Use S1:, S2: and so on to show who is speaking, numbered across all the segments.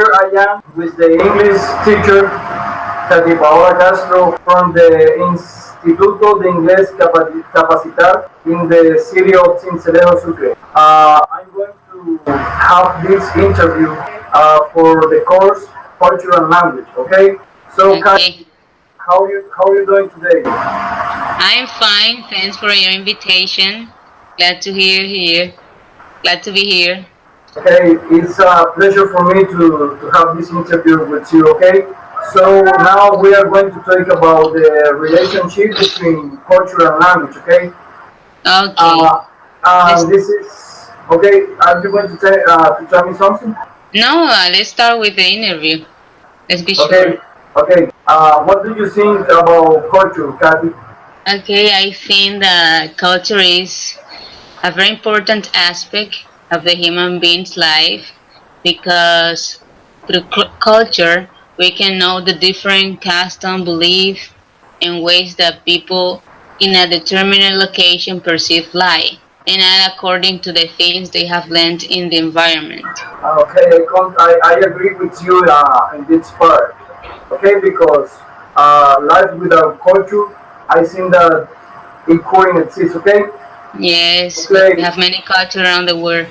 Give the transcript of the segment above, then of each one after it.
S1: here I am with the English teacher, Katy Paola Castro from the Instituto de Inglés Capacitar in the city of Cincelejo, Sucre. I'm going to have this interview for the course Culture and Language. Okay, so
S2: Okay,
S1: Katy, how you doing today?
S2: I'm fine. Thanks for your invitation. Glad to hear here. Glad to be here.
S1: Okay, it's a pleasure for me to have this interview with you. Okay, so now we are going to talk about the relationship between culture and language. Okay,
S2: Okay,
S1: uh,
S2: let's
S1: this is okay. Are you going to tell me something?
S2: no. Let's start with the interview. Let's be sure.
S1: Okay, okay. What do you think about culture, Kathy?
S2: Okay, I think that culture is a very important aspect of the human being's life because through culture we can know the different custom, belief, and ways that people in a determined location perceive life and act according to the things they have learned in the environment.
S1: Okay, I agree with you in this part. Okay, because life without culture, I think that it couldn't exist. Okay,
S2: Yes, we
S1: okay,
S2: have many cultures around the world.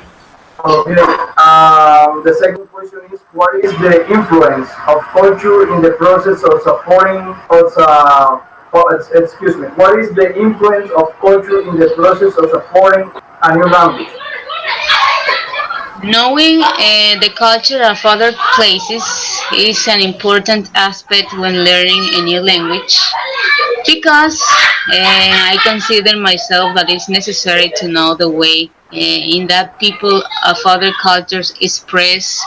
S1: okay. The second question is, what is the influence of culture in the process of supporting us? Excuse me. What is the influence of culture in the process of supporting a new language?
S2: Knowing the culture of other places is an important aspect when learning a new language because I consider myself that it's necessary to know the way in that people of other cultures express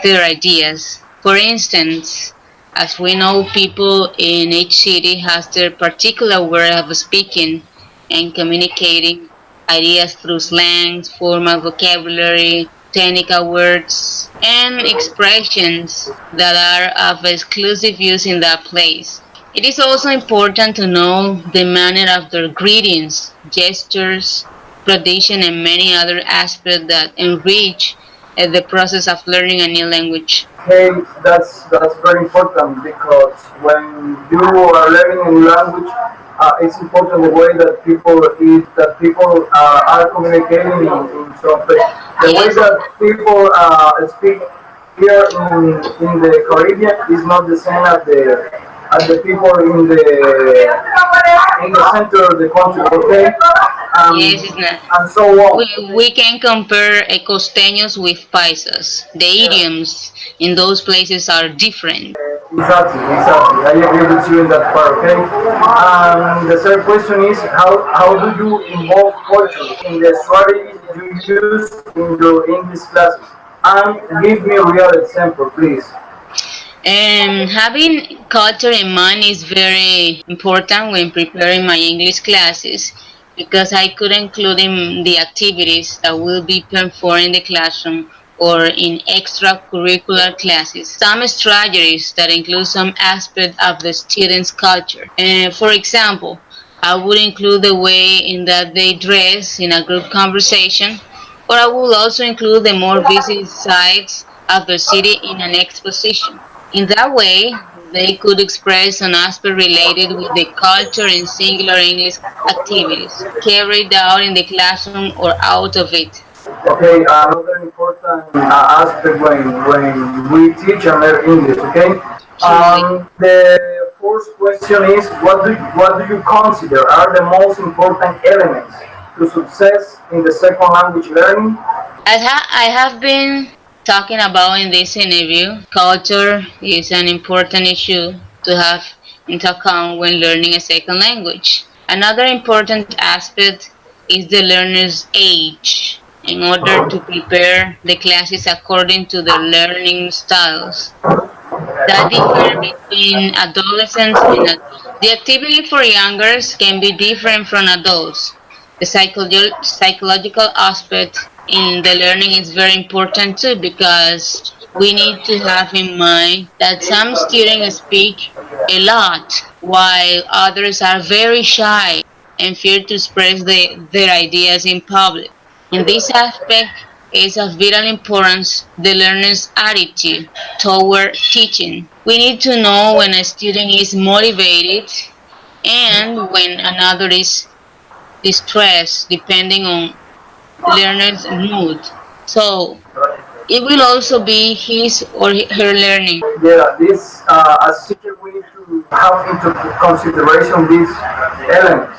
S2: their ideas. For instance, as we know, people in each city has their particular way of speaking and communicating ideas through slangs, formal vocabulary, technical words, and expressions that are of exclusive use in that place. It is also important to know the manner of their greetings, gestures, tradition, and many other aspects that enrich the process of learning a new language.
S1: Hey, that's very important because when you are learning a new language, it's important the way that people are communicating in some place. The way
S2: Yes,
S1: that people speak here in the Caribbean is not the same as the people in the center of the country. Okay,
S2: yes, it's not.
S1: and so on. Okay.
S2: We can compare costeños with paisas. The
S1: Yeah.
S2: idioms in those places are different.
S1: Exactly, exactly. I agree with you in that part, okay? And the third question is how do you involve culture in the strategies you use in your English classes? And give me a real example, please.
S2: And having culture in mind is very important when preparing my English classes because I could include in the activities that will be performed in the classroom or in extracurricular classes. Some strategies that include some aspect of the student's culture. For example, I would include the way in that they dress in a group conversation, or I will also include the more visited sites of the city in an exposition. In that way, they could express an aspect related with the culture in singular English activities carried out in the classroom or out of it.
S1: Okay, another important aspect when we teach and learn English, okay?
S2: Truly.
S1: The first question is what do you consider are the most important elements to success in the second language learning?
S2: I have been talking about in this interview, culture is an important issue to have into account when learning a second language. Another important aspect is the learner's age in order to prepare the classes according to their learning styles that differ between adolescents and adults. The activity for youngers can be different from adults. The psychological aspect in the learning is very important too because we need to have in mind that some students speak a lot while others are very shy and fear to express their ideas in public. In this aspect, is of vital importance the learner's attitude toward teaching. We need to know when a student is motivated and when another is distressed, depending on learner's mood. So it will also be his or her learning.
S1: Yeah, this as teacher we need to have into consideration these elements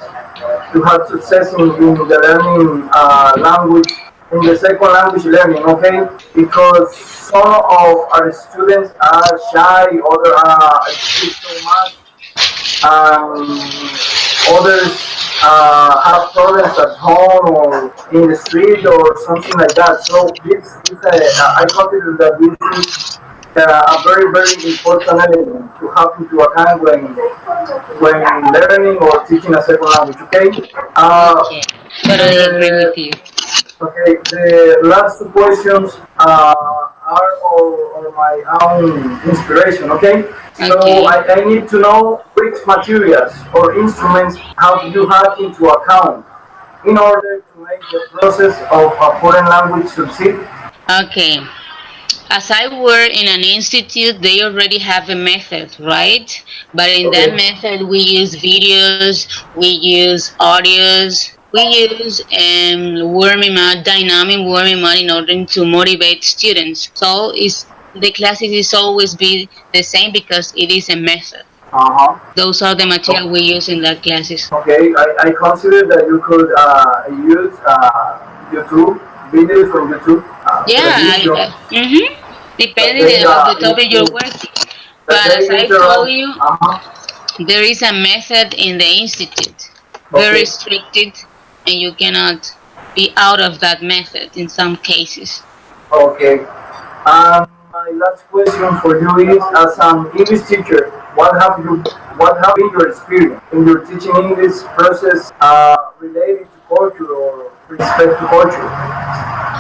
S1: to have success in the learning language, in the second language learning, okay? Because some of our students are shy, others speak so much, others have problems at home or in the street or something like that. So I consider that this is a very, very important element to have into account when learning or teaching a second language. Okay.
S2: Okay, totally agree with
S1: The
S2: you.
S1: Okay, the last two questions are of my own inspiration, okay? So
S2: Okay.
S1: I need to know which materials or instruments have you had into account in order to make the process of a foreign language succeed?
S2: Okay. As I work in an institute, they already have a method, right? But in that
S1: Okay.
S2: method, we use videos, we use audios, we use dynamic warming up in order to motivate students. So the classes is always be the same because it is a method.
S1: Uh-huh.
S2: Those are the material we use in that classes.
S1: Okay, I consider that you could use YouTube, videos from YouTube,
S2: Yeah,
S1: television, that
S2: depending
S1: they,
S2: of the topic you're working.
S1: that
S2: But as
S1: they
S2: I told
S1: interact.
S2: you,
S1: Uh-huh.
S2: there is a method in the institute, very
S1: Okay.
S2: stricted, and you cannot be out of that method in some cases.
S1: Okay. My last question for you is, as an English teacher, what have been your experience in your teaching English process related to culture or respect to culture?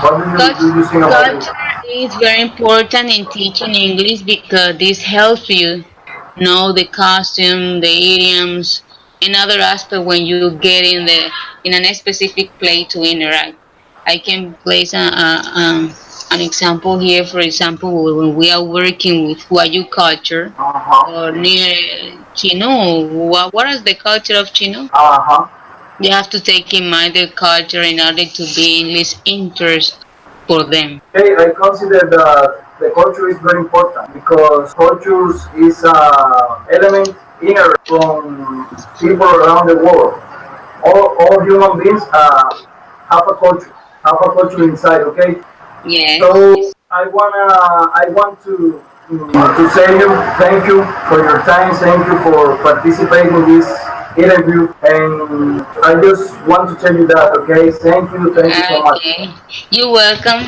S1: What do you think about this?
S2: Culture is very important in teaching English because this helps you know the costume, the idioms, and other aspect when you get in a specific place to interact. I can place an example here. For example, when we are working with Huayu culture
S1: Uh huh.
S2: or near Chino, what is the culture of Chino?
S1: Uh huh.
S2: You have to take in mind their culture in order to be English interest for them.
S1: Okay, I consider that the culture is very important because culture is an element inherent from people around the world. All human beings have a culture inside. Okay,
S2: Yes.
S1: so I want to say you thank you for your time, thank you for participating in this interview, and I just want to tell you that. Okay, thank you so much.
S2: Okay. You're welcome.